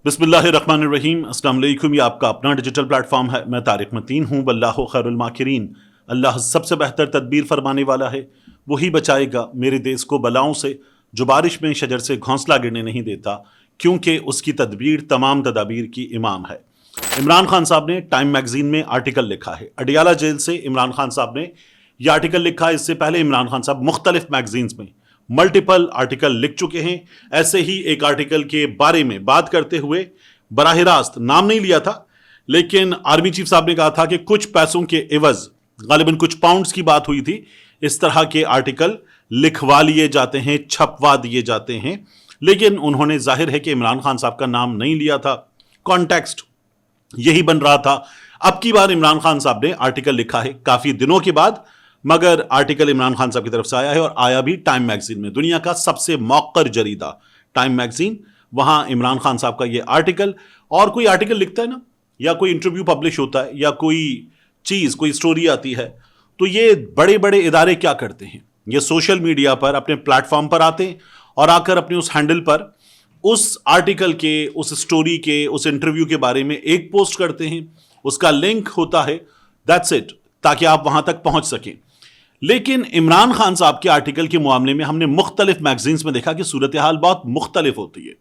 بسم اللہ الرحمن الرحیم۔ السلام علیکم۔ یہ آپ کا اپنا ڈیجیٹل پلیٹ فارم ہے۔ میں طارق متین ہوں۔ واللہ خیر الماکرین۔ اللہ سب سے بہتر تدبیر فرمانے والا ہے، وہی بچائے گا میرے دیس کو بلاؤں سے، جو بارش میں شجر سے گھونسلہ گرنے نہیں دیتا، کیونکہ اس کی تدبیر تمام تدابیر کی امام ہے۔ عمران خان صاحب نے ٹائم میگزین میں آرٹیکل لکھا ہے۔ اڈیالہ جیل سے عمران خان صاحب نے یہ آرٹیکل لکھا ہے۔ اس سے پہلے عمران خان صاحب مختلف میگزینز میں ملٹیپل آرٹیکل لکھ چکے ہیں۔ ایسے ہی ایک آرٹیکل کے بارے میں بات کرتے ہوئے براہ راست نام نہیں لیا تھا، لیکن آرمی چیف صاحب نے کہا تھا کہ کچھ پیسوں کے عوض، غالباً کچھ پاؤنڈز کی بات ہوئی تھی، اس طرح کے آرٹیکل لکھوا لیے جاتے ہیں، چھپوا دیے جاتے ہیں۔ لیکن انہوں نے ظاہر ہے کہ عمران خان صاحب کا نام نہیں لیا تھا، کانٹیکسٹ یہی بن رہا تھا۔ اب کی بار عمران خان صاحب نے آرٹیکل لکھا ہے کافی دنوں کے بعد، مگر آرٹیکل عمران خان صاحب کی طرف سے آیا ہے، اور آیا بھی ٹائم میگزین میں، دنیا کا سب سے موقر جریدہ ٹائم میگزین، وہاں عمران خان صاحب کا یہ آرٹیکل۔ اور کوئی آرٹیکل لکھتا ہے نا، یا کوئی انٹرویو پبلش ہوتا ہے، یا کوئی چیز، کوئی سٹوری آتی ہے، تو یہ بڑے بڑے ادارے کیا کرتے ہیں، یہ سوشل میڈیا پر اپنے پلیٹ فارم پر آتے ہیں اور آ کر اپنے اس ہینڈل پر اس آرٹیکل کے، اس سٹوری کے، اس انٹرویو کے بارے میں ایک پوسٹ کرتے ہیں، اس کا لنک ہوتا ہے، دیٹس اٹ، تاکہ آپ وہاں تک پہنچ سکیں۔ لیکن عمران خان صاحب کے آرٹیکل کے معاملے میں ہم نے مختلف میگزینز میں دیکھا کہ صورتحال بہت مختلف ہوتی ہے۔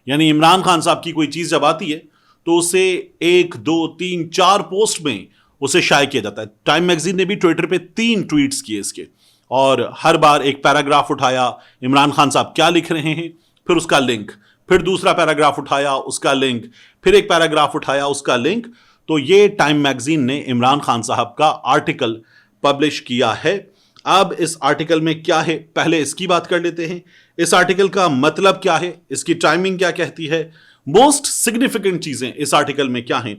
یعنی عمران خان صاحب کی کوئی چیز جب آتی ہے تو اسے 1 2 3 4 پوسٹ میں اسے شائع کیا جاتا ہے۔ ٹائم میگزین نے بھی ٹویٹر پہ 3 ٹویٹس کیے اس کے، اور ہر بار ایک پیراگراف اٹھایا، عمران خان صاحب کیا لکھ رہے ہیں، پھر اس کا لنک، پھر دوسرا پیراگراف اٹھایا، اس کا لنک، پھر ایک پیراگراف اٹھایا، اس کا لنک۔ تو یہ ٹائم میگزین نے عمران خان صاحب کا آرٹیکل پبلش کیا ہے۔ اب اس آرٹیکل میں کیا ہے، پہلے اس کی بات کر لیتے ہیں۔ اس آرٹیکل کا مطلب کیا ہے، اس کی ٹائمنگ کیا کہتی ہے، موسٹ سگنیفیکنٹ چیزیں اس آرٹیکل میں کیا ہیں،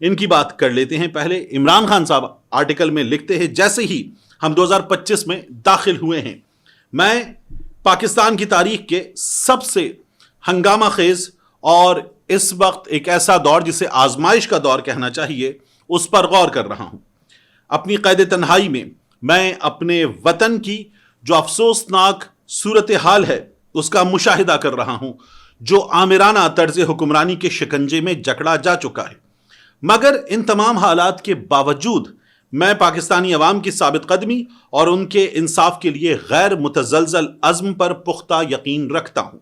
ان کی بات کر لیتے ہیں۔ پہلے عمران خان صاحب آرٹیکل میں لکھتے ہیں، جیسے ہی ہم 2025 میں داخل ہوئے ہیں، میں پاکستان کی تاریخ کے سب سے ہنگامہ خیز اور اس وقت ایک ایسا دور جسے آزمائش کا دور کہنا چاہیے، اس پر غور کر رہا ہوں۔ اپنی قید تنہائی میں اپنے وطن کی جو افسوسناک صورتحال ہے اس کا مشاہدہ کر رہا ہوں، جو آمرانہ طرز حکمرانی کے شکنجے میں جکڑا جا چکا ہے۔ مگر ان تمام حالات کے باوجود میں پاکستانی عوام کی ثابت قدمی اور ان کے انصاف کے لیے غیر متزلزل عزم پر پختہ یقین رکھتا ہوں۔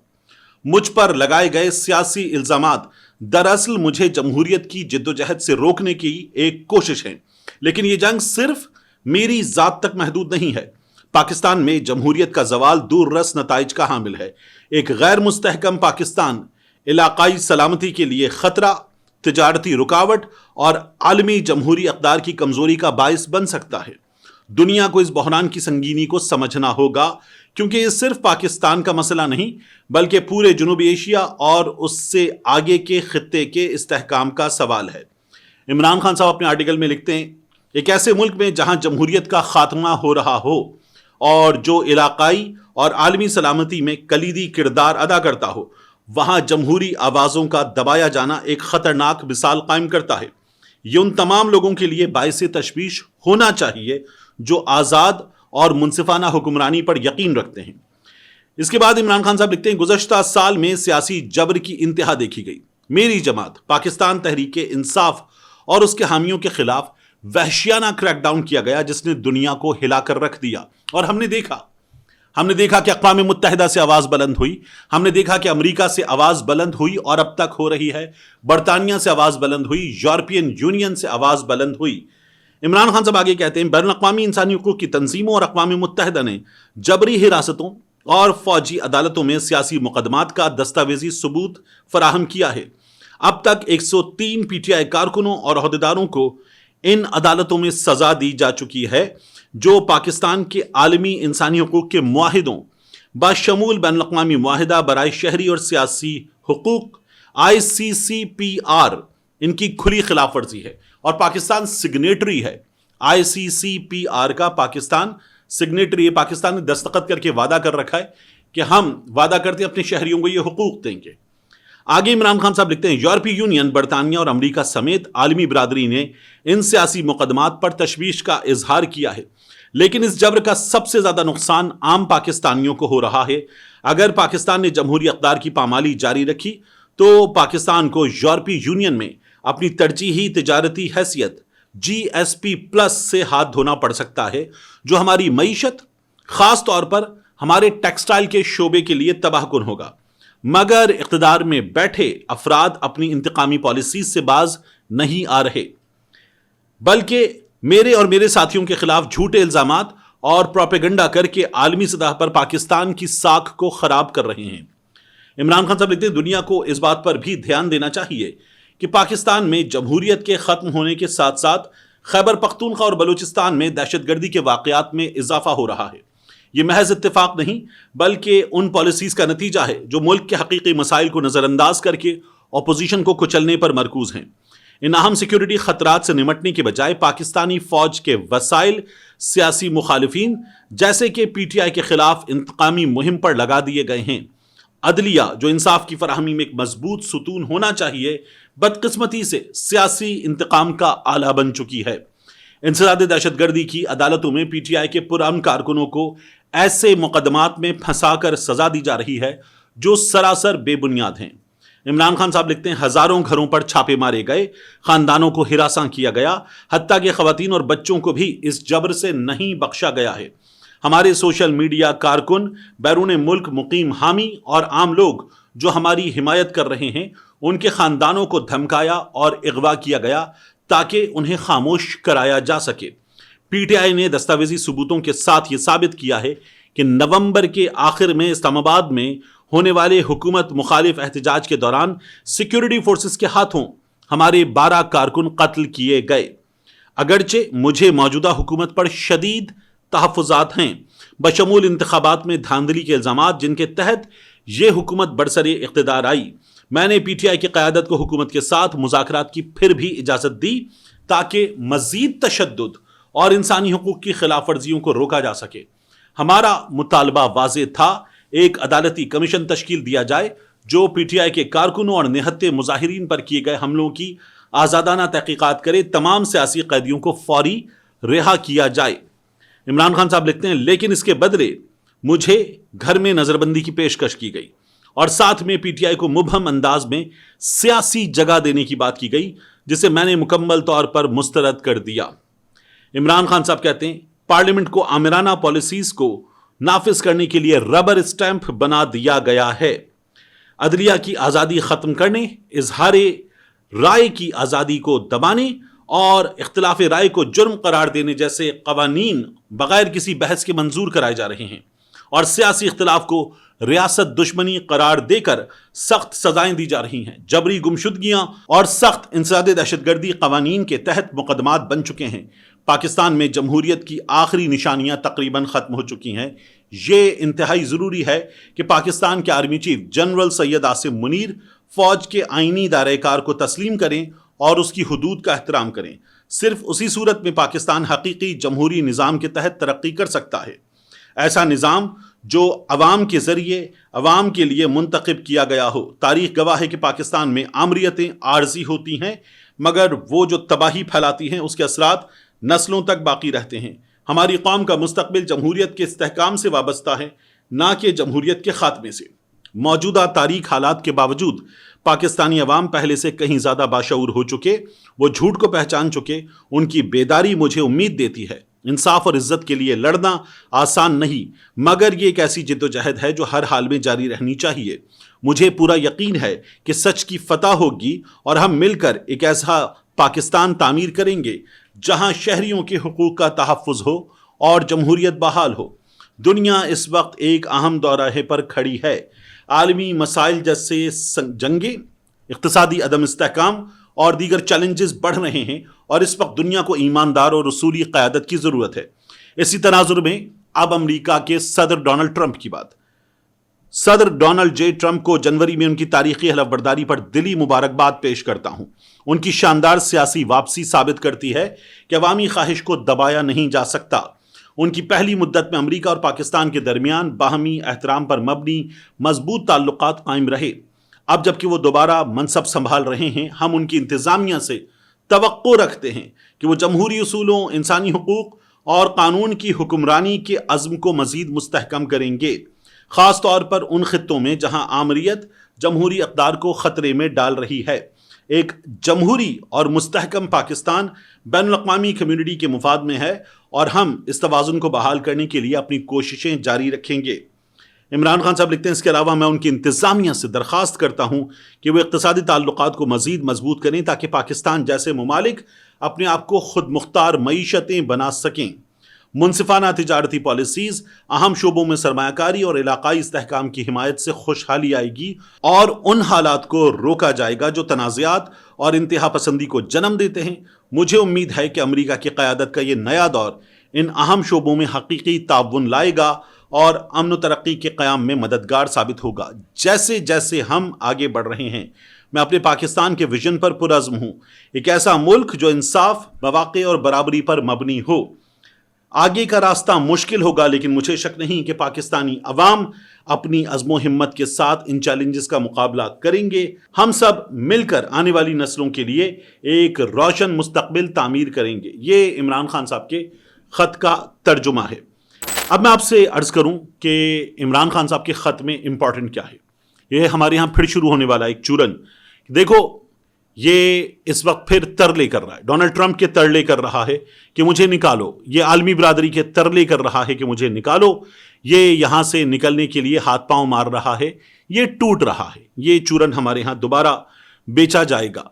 مجھ پر لگائے گئے سیاسی الزامات دراصل مجھے جمہوریت کی جدوجہد سے روکنے کی ایک کوشش ہے، لیکن یہ جنگ صرف میری ذات تک محدود نہیں ہے۔ پاکستان میں جمہوریت کا زوال دور رس نتائج کا حامل ہے۔ ایک غیر مستحکم پاکستان علاقائی سلامتی کے لیے خطرہ، تجارتی رکاوٹ اور عالمی جمہوری اقدار کی کمزوری کا باعث بن سکتا ہے۔ دنیا کو اس بحران کی سنگینی کو سمجھنا ہوگا، کیونکہ یہ صرف پاکستان کا مسئلہ نہیں، بلکہ پورے جنوبی ایشیا اور اس سے آگے کے خطے کے استحکام کا سوال ہے۔ عمران خان صاحب اپنے آرٹیکل میں لکھتے ہیں، ایک ایسے ملک میں جہاں جمہوریت کا خاتمہ ہو رہا ہو اور جو علاقائی اور عالمی سلامتی میں کلیدی کردار ادا کرتا ہو، وہاں جمہوری آوازوں کا دبایا جانا ایک خطرناک مثال قائم کرتا ہے۔ یہ ان تمام لوگوں کے لیے باعث تشویش ہونا چاہیے جو آزاد اور منصفانہ حکمرانی پر یقین رکھتے ہیں۔ اس کے بعد عمران خان صاحب لکھتے ہیں، گزشتہ سال میں سیاسی جبر کی انتہا دیکھی گئی۔ میری جماعت پاکستان تحریک انصاف اور اس کے حامیوں کے خلاف وحشیانہ کریک ڈاؤن کیا گیا، جس نے دنیا کو ہلا کر رکھ دیا۔ اور ہم نے دیکھا کہ اقوام متحدہ سے آواز بلند ہوئی، ہم نے دیکھا کہ امریکہ سے آواز بلند ہوئی اور اب تک ہو رہی ہے، برطانیہ سے آواز بلند ہوئی، یورپین یونین سے آواز بلند ہوئی۔ عمران خان صاحب آگے کہتے ہیں، بین الاقوامی انسانی حقوق کی تنظیموں اور اقوام متحدہ نے جبری حراستوں اور فوجی عدالتوں میں سیاسی مقدمات کا دستاویزی ثبوت فراہم کیا ہے۔ اب تک 103 پی ٹی آئی کارکنوں اور عہدیداروں کو ان عدالتوں میں سزا دی جا چکی ہے، جو پاکستان کے عالمی انسانی حقوق کے معاہدوں بشمول بین الاقوامی معاہدہ برائے شہری اور سیاسی حقوق ICCPR ان کی کھلی خلاف ورزی ہے، اور پاکستان سگنیٹری ہے ICCPR کا۔ پاکستان سگنیٹری ہے، پاکستان نے دستخط کر کے وعدہ کر رکھا ہے کہ ہم وعدہ کرتے ہیں اپنے شہریوں کو یہ حقوق دیں گے۔ آگے عمران خان صاحب لکھتے ہیں، یورپی یونین، برطانیہ اور امریکہ سمیت عالمی برادری نے ان سیاسی مقدمات پر تشویش کا اظہار کیا ہے، لیکن اس جبر کا سب سے زیادہ نقصان عام پاکستانیوں کو ہو رہا ہے۔ اگر پاکستان نے جمہوری اقدار کی پامالی جاری رکھی تو پاکستان کو یورپی یونین میں اپنی ترجیحی تجارتی حیثیت GSP+ سے ہاتھ دھونا پڑ سکتا ہے، جو ہماری معیشت، خاص طور پر ہمارے ٹیکسٹائل کے شعبے کے لیے تباہ کن ہوگا، مگر اقتدار میں بیٹھے افراد اپنی انتقامی پالیسیز سے باز نہیں آ رہے، بلکہ میرے اور میرے ساتھیوں کے خلاف جھوٹے الزامات اور پروپیگنڈا کر کے عالمی سطح پر پاکستان کی ساکھ کو خراب کر رہے ہیں۔ عمران خان صاحب لکھتے ہیں دنیا کو اس بات پر بھی دھیان دینا چاہیے کہ پاکستان میں جمہوریت کے ختم ہونے کے ساتھ ساتھ خیبر پختونخوا اور بلوچستان میں دہشت گردی کے واقعات میں اضافہ ہو رہا ہے۔ یہ محض اتفاق نہیں بلکہ ان پالیسیز کا نتیجہ ہے جو ملک کے حقیقی مسائل کو نظر انداز کر کے اپوزیشن کو کچلنے پر مرکوز ہیں۔ ان اہم سیکیورٹی خطرات سے نمٹنے کے بجائے پاکستانی فوج کے وسائل سیاسی مخالفین جیسے کہ PTI کے خلاف انتقامی مہم پر لگا دیے گئے ہیں۔ عدلیہ جو انصاف کی فراہمی میں ایک مضبوط ستون ہونا چاہیے، بدقسمتی سے سیاسی انتقام کا آلہ بن چکی ہے۔ انسداد دہشت گردی کی عدالتوں میں PTI کے پرامن کارکنوں کو ایسے مقدمات میں پھنسا کر سزا دی جا رہی ہے جو سراسر بے بنیاد ہیں۔ عمران خان صاحب لکھتے ہیں ہزاروں گھروں پر چھاپے مارے گئے، خاندانوں کو ہراساں کیا گیا، حتیٰ کہ خواتین اور بچوں کو بھی اس جبر سے نہیں بخشا گیا ہے۔ ہمارے سوشل میڈیا کارکن، بیرون ملک مقیم حامی اور عام لوگ جو ہماری حمایت کر رہے ہیں، ان کے خاندانوں کو دھمکایا اور اغوا کیا گیا تاکہ انہیں خاموش کرایا جا سکے۔ PTI نے دستاویزی ثبوتوں کے ساتھ یہ ثابت کیا ہے کہ نومبر کے آخر میں اسلام آباد میں ہونے والے حکومت مخالف احتجاج کے دوران سیکیورٹی فورسز کے ہاتھوں ہمارے 12 کارکن قتل کیے گئے۔ اگرچہ مجھے موجودہ حکومت پر شدید تحفظات ہیں، بشمول انتخابات میں دھاندلی کے الزامات جن کے تحت یہ حکومت برسر اقتدار آئی، میں نے PTI کی قیادت کو حکومت کے ساتھ مذاکرات کی پھر بھی اجازت دی تاکہ مزید تشدد اور انسانی حقوق کی خلاف ورزیوں کو روکا جا سکے۔ ہمارا مطالبہ واضح تھا، ایک عدالتی کمیشن تشکیل دیا جائے جو PTI کے کارکنوں اور نہتے مظاہرین پر کیے گئے حملوں کی آزادانہ تحقیقات کرے، تمام سیاسی قیدیوں کو فوری رہا کیا جائے۔ عمران خان صاحب لکھتے ہیں لیکن اس کے بدلے مجھے گھر میں نظر بندی کی پیشکش کی گئی اور ساتھ میں PTI کو مبہم انداز میں سیاسی جگہ دینے کی بات کی گئی، جسے میں نے مکمل طور پر مسترد کر دیا۔ عمران خان صاحب کہتے ہیں پارلیمنٹ کو آمرانہ پالیسیز کو نافذ کرنے کے لیے ربر اسٹیمپ بنا دیا گیا ہے۔ عدلیہ کی آزادی ختم کرنے، اظہار رائے کی آزادی کو دبانے اور اختلاف رائے کو جرم قرار دینے جیسے قوانین بغیر کسی بحث کے منظور کرائے جا رہے ہیں، اور سیاسی اختلاف کو ریاست دشمنی قرار دے کر سخت سزائیں دی جا رہی ہیں۔ جبری گمشدگیاں اور سخت انسداد دہشت گردی قوانین کے تحت مقدمات بن چکے ہیں۔ پاکستان میں جمہوریت کی آخری نشانیاں تقریباً ختم ہو چکی ہیں۔ یہ انتہائی ضروری ہے کہ پاکستان کے army chief general Syed Asim Munir فوج کے آئینی دائرہ کار کو تسلیم کریں اور اس کی حدود کا احترام کریں۔ صرف اسی صورت میں پاکستان حقیقی جمہوری نظام کے تحت ترقی کر سکتا ہے، ایسا نظام جو عوام کے ذریعے عوام کے لیے منتخب کیا گیا ہو۔ تاریخ گواہ ہے کہ پاکستان میں آمریتیں عارضی ہوتی ہیں، مگر وہ جو تباہی پھیلاتی ہیں اس کے اثرات نسلوں تک باقی رہتے ہیں۔ ہماری قوم کا مستقبل جمہوریت کے استحکام سے وابستہ ہے، نہ کہ جمہوریت کے خاتمے سے۔ موجودہ تاریخ حالات کے باوجود پاکستانی عوام پہلے سے کہیں زیادہ باشعور ہو چکے، وہ جھوٹ کو پہچان چکے۔ ان کی بیداری مجھے امید دیتی ہے۔ انصاف اور عزت کے لیے لڑنا آسان نہیں، مگر یہ ایک ایسی جدوجہد ہے جو ہر حال میں جاری رہنی چاہیے۔ مجھے پورا یقین ہے کہ سچ کی فتح ہوگی اور ہم مل کر ایک ایسا پاکستان تعمیر کریں گے جہاں شہریوں کے حقوق کا تحفظ ہو اور جمہوریت بحال ہو۔ دنیا اس وقت ایک اہم دوراہے پر کھڑی ہے۔ عالمی مسائل جیسے جنگیں، اقتصادی عدم استحکام اور دیگر چیلنجز بڑھ رہے ہیں، اور اس وقت دنیا کو ایماندار اور اصولی قیادت کی ضرورت ہے۔ اسی تناظر میں اب امریکہ کے صدر ڈونلڈ ٹرمپ کی بات۔ صدر ڈونلڈ جے ٹرمپ کو جنوری میں ان کی تاریخی حلف برداری پر دلی مبارکباد پیش کرتا ہوں۔ ان کی شاندار سیاسی واپسی ثابت کرتی ہے کہ عوامی خواہش کو دبایا نہیں جا سکتا۔ ان کی پہلی مدت میں امریکہ اور پاکستان کے درمیان باہمی احترام پر مبنی مضبوط تعلقات قائم رہے۔ اب جبکہ وہ دوبارہ منصب سنبھال رہے ہیں، ہم ان کی انتظامیہ سے توقع رکھتے ہیں کہ وہ جمہوری اصولوں، انسانی حقوق اور قانون کی حکمرانی کے عزم کو مزید مستحکم کریں گے، خاص طور پر ان خطوں میں جہاں آمریت جمہوری اقدار کو خطرے میں ڈال رہی ہے۔ ایک جمہوری اور مستحکم پاکستان بین الاقوامی کمیونٹی کے مفاد میں ہے اور ہم اس توازن کو بحال کرنے کے لیے اپنی کوششیں جاری رکھیں گے۔ عمران خان صاحب لکھتے ہیں اس کے علاوہ میں ان کی انتظامیہ سے درخواست کرتا ہوں کہ وہ اقتصادی تعلقات کو مزید مضبوط کریں تاکہ پاکستان جیسے ممالک اپنے آپ کو خود مختار معیشتیں بنا سکیں۔ منصفانہ تجارتی پالیسیز، اہم شعبوں میں سرمایہ کاری اور علاقائی استحکام کی حمایت سے خوشحالی آئے گی اور ان حالات کو روکا جائے گا جو تنازعات اور انتہا پسندی کو جنم دیتے ہیں۔ مجھے امید ہے کہ امریکہ کی قیادت کا یہ نیا دور ان اہم شعبوں میں حقیقی تعاون لائے گا اور امن و ترقی کے قیام میں مددگار ثابت ہوگا۔ جیسے جیسے ہم آگے بڑھ رہے ہیں میں اپنے پاکستان کے ویژن پر پرعزم ہوں، ایک ایسا ملک جو انصاف، مواقع اور برابری پر مبنی ہو۔ آگے کا راستہ مشکل ہوگا لیکن مجھے شک نہیں کہ پاکستانی عوام اپنی عزم و ہمت کے ساتھ ان چیلنجز کا مقابلہ کریں گے۔ ہم سب مل کر آنے والی نسلوں کے لیے ایک روشن مستقبل تعمیر کریں گے۔ یہ عمران خان صاحب کے خط کا ترجمہ ہے۔ اب میں آپ سے عرض کروں کہ عمران خان صاحب کے خط میں امپورٹنٹ کیا ہے۔ یہ ہمارے ہاں پھر شروع ہونے والا ایک چورن، دیکھو یہ اس وقت پھر ترلے کر رہا ہے، ڈونلڈ ٹرمپ کے ترلے کر رہا ہے کہ مجھے نکالو، یہ عالمی برادری کے ترلے کر رہا ہے کہ مجھے نکالو، یہ یہاں سے نکلنے کے لیے ہاتھ پاؤں مار رہا ہے، یہ ٹوٹ رہا ہے، یہ چورن ہمارے ہاں دوبارہ بیچا جائے گا۔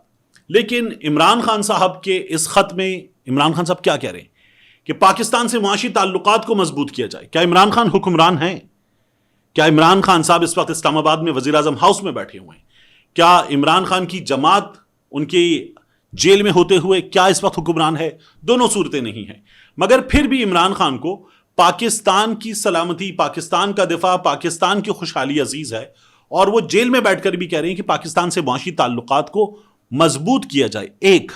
لیکن عمران خان صاحب کے اس خط میں عمران خان صاحب کیا کہہ رہے ہیں کہ پاکستان سے معاشی تعلقات کو مضبوط کیا جائے۔ کیا عمران خان حکمران ہیں؟ کیا عمران خان صاحب اس وقت اسلام آباد میں وزیر اعظم ہاؤس میں بیٹھے ہوئے ہیں؟ کیا عمران خان کی جماعت ان کی جیل میں ہوتے ہوئے کیا اس وقت حکمران ہے؟ دونوں صورتیں نہیں ہیں، مگر پھر بھی عمران خان کو پاکستان کی سلامتی، پاکستان کا دفاع، پاکستان کی خوشحالی عزیز ہے اور وہ جیل میں بیٹھ کر بھی کہہ رہے ہیں کہ پاکستان سے معاشی تعلقات کو مضبوط کیا جائے۔ ایک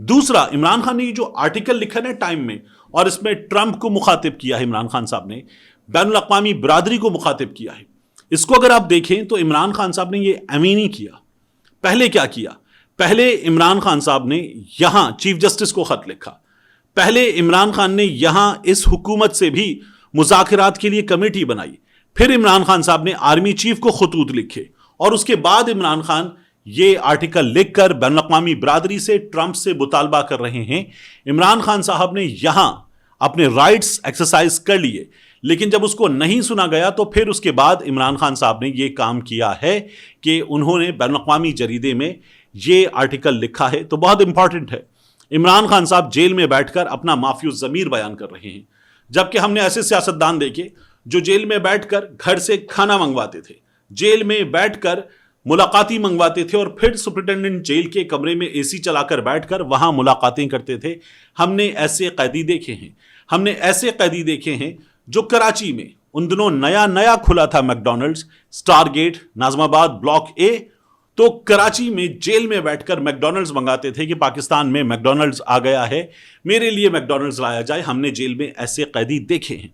دوسرا، عمران خان نے یہ جو آرٹیکل لکھا ہے ٹائم میں اور اس میں ٹرمپ کو مخاطب کیا ہے، عمران خان صاحب نے بین الاقوامی برادری کو مخاطب کیا ہے، اس کو اگر آپ دیکھیں تو عمران خان صاحب نے یہ نہیں کیا۔ پہلے کیا کیا؟ پہلے عمران خان صاحب نے یہاں چیف جسٹس کو خط لکھا، پہلے عمران خان نے یہاں اس حکومت سے بھی مذاکرات کے لیے کمیٹی بنائی، پھر عمران خان صاحب نے آرمی چیف کو خطوط لکھے اور اس کے بعد عمران خان یہ آرٹیکل لکھ کر بین الاقوامی برادری سے ٹرمپ سے مطالبہ کر رہے ہیں۔ عمران خان صاحب نے یہاں اپنے رائٹس ایکسرسائز کر لیے، لیکن جب اس کو نہیں سنا گیا تو پھر اس کے بعد عمران خان صاحب نے یہ کام کیا ہے کہ انہوں نے بین الاقوامی جریدے میں یہ آرٹیکل لکھا ہے۔ تو بہت امپورٹنٹ ہے، عمران خان صاحب جیل میں بیٹھ کر اپنا مافی الضمیر بیان کر رہے ہیں، جبکہ ہم نے ایسے سیاستدان دیکھے جو جیل میں بیٹھ کر گھر سے کھانا منگواتے تھے، جیل میں بیٹھ کر ملاقاتی منگواتے تھے اور پھر سپرنٹینڈنٹ جیل کے کمرے میں اے سی چلا کر بیٹھ کر وہاں ملاقاتیں کرتے تھے۔ ہم نے ایسے قیدی دیکھے ہیں، ہم نے ایسے قیدی دیکھے ہیں جو کراچی میں ان دنوں نیا کھلا تھا میک ڈونلڈز، اسٹار گیٹ، ناظم آباد بلاک اے، تو کراچی میں جیل میں بیٹھ کر میک ڈونلڈز منگاتے تھے کہ پاکستان میں میک ڈونلڈز آ گیا ہے، میرے لیے میک ڈونلڈز لایا جائے۔ ہم نے جیل میں ایسے قیدی دیکھے ہیں،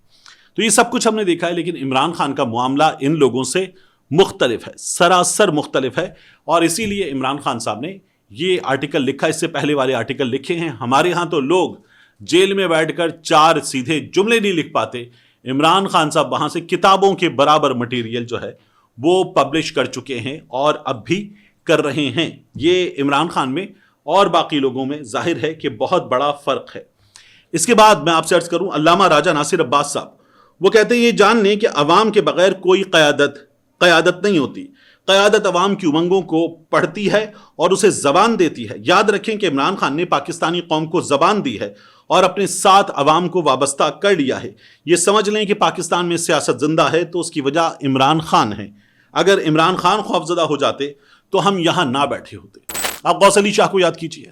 تو یہ سب کچھ ہم نے دیکھا ہے، لیکن عمران خان کا معاملہ ان لوگوں سے مختلف ہے، سراسر مختلف ہے، اور اسی لیے عمران خان صاحب نے یہ آرٹیکل لکھا۔ اس سے پہلے والے آرٹیکل لکھے ہیں۔ ہمارے ہاں تو لوگ جیل میں بیٹھ کر 4 سیدھے جملے نہیں لکھ پاتے، عمران خان صاحب وہاں سے کتابوں کے برابر مٹیریل جو ہے وہ پبلش کر چکے ہیں اور اب بھی کر رہے ہیں۔ یہ عمران خان میں اور باقی لوگوں میں ظاہر ہے کہ بہت بڑا فرق ہے۔ اس کے بعد میں آپ سے عرض کروں، علامہ راجہ ناصر عباس صاحب وہ کہتے ہیں یہ جان لیں کہ عوام کے بغیر کوئی قیادت نہیں ہوتی، قیادت عوام کی امنگوں کو پڑھتی ہے اور اسے زبان دیتی ہے۔ یاد رکھیں کہ عمران خان نے پاکستانی قوم کو زبان دی ہے اور اپنے ساتھ عوام کو وابستہ کر لیا ہے۔ یہ سمجھ لیں کہ پاکستان میں سیاست زندہ ہے تو اس کی وجہ عمران خان ہے۔ اگر عمران خان خوفزدہ ہو جاتے تو ہم یہاں نہ بیٹھے ہوتے۔ آپ غوث علی شاہ کو یاد کیجئے،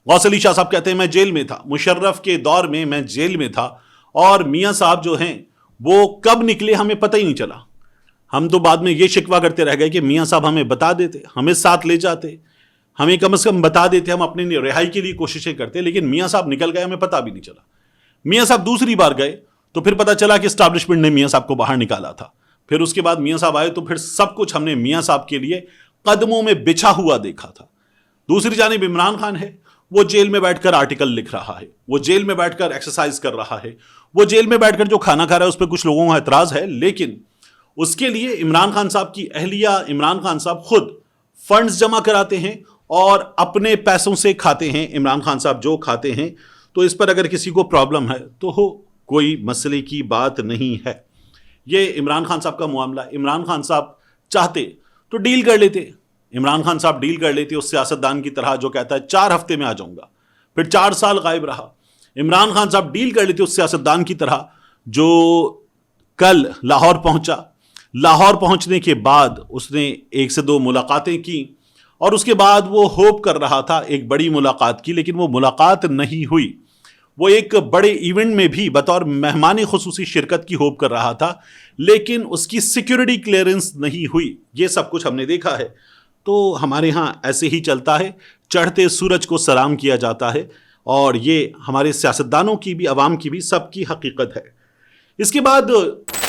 غوث علی شاہ صاحب کہتے ہیں میں جیل میں تھا، مشرف کے دور میں میں جیل میں تھا، اور میاں صاحب جو ہیں وہ کب نکلے ہمیں پتہ ہی نہیں چلا۔ ہم تو بعد میں یہ شکوہ کرتے رہ گئے کہ میاں صاحب ہمیں بتا دیتے، ہمیں ساتھ لے جاتے، ہمیں کم از کم بتا دیتے، ہم اپنے رہائی کے لیے کوششیں کرتے، لیکن میاں صاحب نکل گئے، ہمیں پتہ بھی نہیں چلا۔ میاں صاحب دوسری بار گئے تو پھر پتہ چلا کہ اسٹیبلشمنٹ نے میاں صاحب کو باہر نکالا تھا، پھر اس کے بعد میاں صاحب آئے تو پھر سب کچھ ہم نے میاں صاحب کے لیے قدموں میں بچھا ہوا دیکھا تھا۔ دوسری جانب عمران خان ہے، وہ جیل میں بیٹھ کر آرٹیکل لکھ رہا ہے، وہ جیل میں بیٹھ کر ایکسرسائز کر رہا ہے، وہ جیل میں بیٹھ کر جو کھانا کھا رہا ہے اس پہ کچھ لوگوں کو اعتراض ہے، لیکن اس کے لیے عمران خان صاحب کی اہلیہ عمران خان صاحب خود فنڈز جمع کراتے ہیں اور اپنے پیسوں سے کھاتے ہیں. عمران خان صاحب جو کھاتے ہیں, تو اس پر اگر کسی کو پرابلم ہے تو کوئی مسئلے کی بات نہیں ہے. یہ عمران خان صاحب کا معاملہ. عمران خان صاحب چاہتے تو ڈیل کر لیتے. عمران خان صاحب ڈیل کر لیتے اس سیاستدان کی طرح جو کہتا ہے 4 ہفتے میں آ جاؤں گا, پھر 4 سال غائب رہا. عمران خان صاحب ڈیل کر لیتے اس سیاستدان کی طرح جو کل لاہور پہنچا. لاہور پہنچنے کے بعد اس نے 1 سے 2 ملاقاتیں کی اور اس کے بعد وہ ہوپ کر رہا تھا ایک بڑی ملاقات کی, لیکن وہ ملاقات نہیں ہوئی. وہ ایک بڑے ایونٹ میں بھی بطور مہمان خصوصی شرکت کی ہوپ کر رہا تھا, لیکن اس کی سیکیورٹی کلیئرنس نہیں ہوئی. یہ سب کچھ ہم نے دیکھا ہے. تو ہمارے ہاں ایسے ہی چلتا ہے, چڑھتے سورج کو سلام کیا جاتا ہے, اور یہ ہمارے سیاستدانوں کی بھی, عوام کی بھی, سب کی حقیقت ہے. اس کے بعد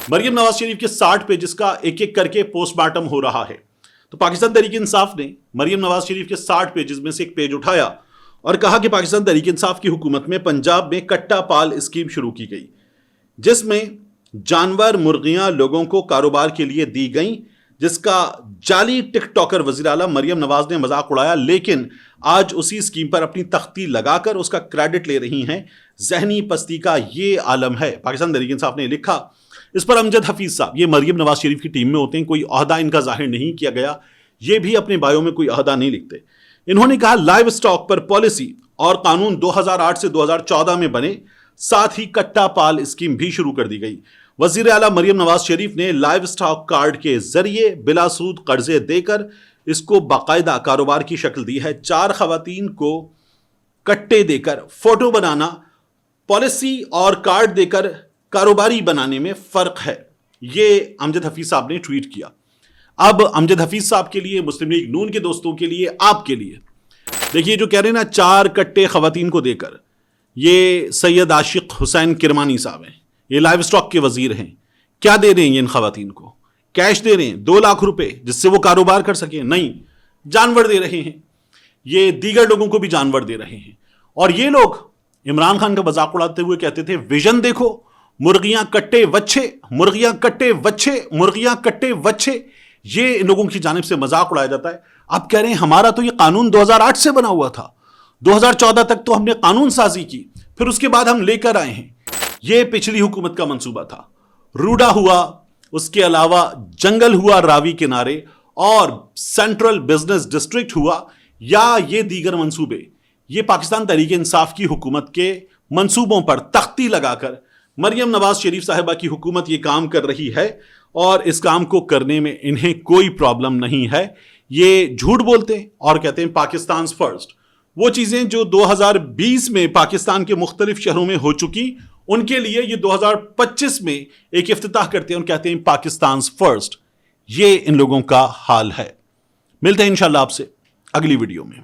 مریم نواز شریف کے 60 پیجز کا ایک ایک کر کے پوسٹ مارٹم ہو رہا ہے. تو پاکستان تحریک انصاف نے مریم نواز شریف کے 60 پیجز میں سے ایک پیج اٹھایا اور کہا کہ پاکستان تحریک انصاف کی حکومت میں پنجاب میں کٹا پال اسکیم شروع کی گئی, جس میں جانور مرغیاں لوگوں کو کاروبار کے لیے دی گئیں, جس کا جعلی ٹک ٹاکر وزیر اعلیٰ مریم نواز نے مذاق اڑایا, لیکن آج اسی اسکیم پر اپنی تختی لگا کر اس کا کریڈٹ لے رہی ہیں. ذہنی پستی کا یہ عالم ہے. پاکستان تحریک انصاف نے لکھا. اس پر امجد حفیظ صاحب, یہ مریم نواز شریف کی ٹیم میں ہوتے ہیں, کوئی عہدہ ان کا ظاہر نہیں کیا گیا, یہ بھی اپنے بایو میں کوئی عہدہ نہیں لکھتے. انہوں نے کہا لائیو اسٹاک پر پالیسی اور قانون 2008 سے 2014 میں بنے, ساتھ ہی کٹا پال اسکیم بھی شروع کر دی گئی. وزیر اعلیٰ مریم نواز شریف نے لائیو اسٹاک کارڈ کے ذریعے بلا سود قرضے دے کر اس کو باقاعدہ کاروبار کی شکل دی ہے. 4 خواتین کو کٹے دے کر فوٹو بنانا پالیسی اور کارڈ دے کر کاروباری بنانے میں فرق ہے. یہ امجد حفیظ صاحب نے ٹویٹ کیا. اب امجد حفیظ صاحب کے لیے, مسلم لیگ نون کے دوستوں کے لیے, آپ کے لیے دیکھیے, جو کہہ رہے ہیں نا 4 کٹے خواتین کو دے کر, یہ سید عاشق حسین کرمانی صاحب ہیں, یہ لائیو اسٹاک کے وزیر ہیں. کیا دے رہے ہیں یہ ان خواتین کو؟ کیش دے رہے ہیں 2 لاکھ روپے جس سے وہ کاروبار کر سکیں؟ نہیں, جانور دے رہے ہیں. یہ دیگر لوگوں کو بھی جانور دے رہے ہیں. اور یہ لوگ عمران خان کا مذاق اڑاتے ہوئے کہتے تھے ویژن دیکھو, مرغیاں کٹے وچھے, مرغیاں کٹے وچھے, مرغیاں کٹے وچھے. یہ ان لوگوں کی جانب سے مذاق اڑایا جاتا ہے. آپ کہہ رہے ہیں ہمارا تو یہ قانون 2008 سے بنا ہوا تھا, 2014 تک تو ہم نے قانون سازی کی, پھر اس کے بعد ہم لے کر آئے ہیں. یہ پچھلی حکومت کا منصوبہ تھا. روڈا ہوا, اس کے علاوہ جنگل ہوا راوی کنارے, اور سینٹرل بزنس ڈسٹرکٹ ہوا, یا یہ دیگر منصوبے, یہ پاکستان تحریک انصاف کی حکومت کے منصوبوں پر تختی لگا کر مریم نواز شریف صاحبہ کی حکومت یہ کام کر رہی ہے, اور اس کام کو کرنے میں انہیں کوئی پرابلم نہیں ہے. یہ جھوٹ بولتے ہیں اور کہتے ہیں پاکستان فرسٹ. وہ چیزیں جو 2020 میں پاکستان کے مختلف شہروں میں ہو چکی, ان کے لیے یہ 2025 میں ایک افتتاح کرتے ہیں اور کہتے ہیں پاکستان فرسٹ. یہ ان لوگوں کا حال ہے. ملتے ہیں انشاءاللہ آپ سے اگلی ویڈیو میں.